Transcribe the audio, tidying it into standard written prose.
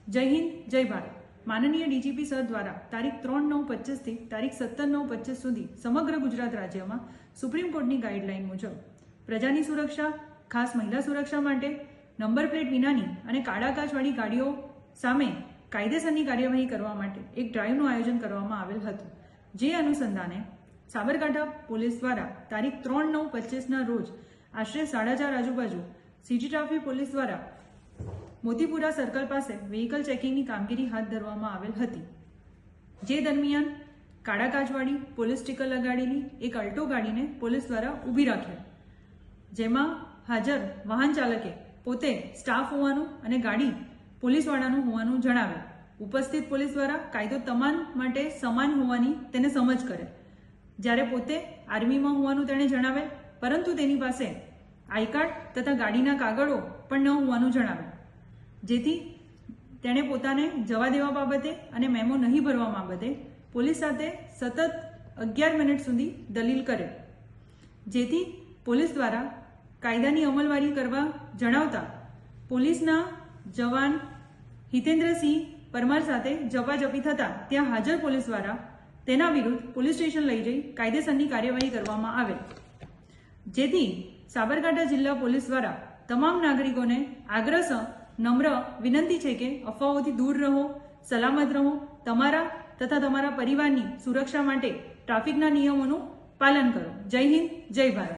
જય હિન્દ, જય ભારત. માનનીય ડીજીપી સર દ્વારા તારીખ 3/9/25 થી તારીખ 17/9/25 સુધી સમગ્ર ગુજરાત રાજ્યમાં સુપ્રીમ કોર્ટની ગાઈડલાઈન મુજબ પ્રજાની સુરક્ષા, ખાસ મહિલા સુરક્ષા માટે નંબર પ્લેટ વિનાની અને કાળા કાચવાળી ગાડીઓ સામે કાયદેસરની કાર્યવાહી કરવા માટે એક ડ્રાઈવનું આયોજન કરવામાં આવેલ હતું. જે અનુસંધાને સાબરકાંઠા પોલીસ દ્વારા તારીખ 3/9/25ના રોજ આશરે 4:30 આજુબાજુ સિટી ટ્રાફિક પોલીસ દ્વારા મોતીપુરા સર્કલ પાસે વ્હીકલ ચેકિંગની કામગીરી હાથ ધરવામાં આવેલ હતી. જે દરમિયાન કાળા કાચવાળી પોલીસ સ્ટીકર લગાડેલી એક અલ્ટો ગાડીને પોલીસ દ્વારા ઊભી રાખેલ, જેમાં હાજર વાહન ચાલકે પોતે સ્ટાફ હોવાનું અને ગાડી પોલીસવાળાનું હોવાનું જણાવેલ. ઉપસ્થિત પોલીસ દ્વારા કાયદો તમામ માટે સમાન હોવાની તેને સમજ કરે. જ્યારે પોતે આર્મીમાં હોવાનું તેણે જણાવેલ, પરંતુ તેની પાસે આઈ કાર્ડ તથા ગાડીના કાગળો પણ ન હોવાનું જણાવેલ, જેથી તેણે પોતાને જવા દેવા બાબતે અને મેમો નહીં ભરવા બાબતે પોલીસ સાથે સતત 11 મિનિટ સુધી દલીલ કરે, જેથી પોલીસ દ્વારા કાયદાની અમલવારી કરવા જણાવતા પોલીસના જવાન હિતેન્દ્રસિંહ પરમાર સાથે ઝપાઝપી થતા ત્યાં હાજર પોલીસ દ્વારા તેના વિરુદ્ધ પોલીસ સ્ટેશન લઈ જઈ કાયદેસરની કાર્યવાહી કરવામાં આવેલ. જેથી સાબરકાંઠા જિલ્લા પોલીસ દ્વારા તમામ નાગરિકોને આગ્રહ નમ્ર વિનંતી છે કે અફવાઓથી દૂર રહો, સલામત રહો, તમારા તથા તમારા પરિવારની સુરક્ષા માટે ટ્રાફિકના નિયમોનું પાલન કરો. જય હિન્દ, જય ભારત.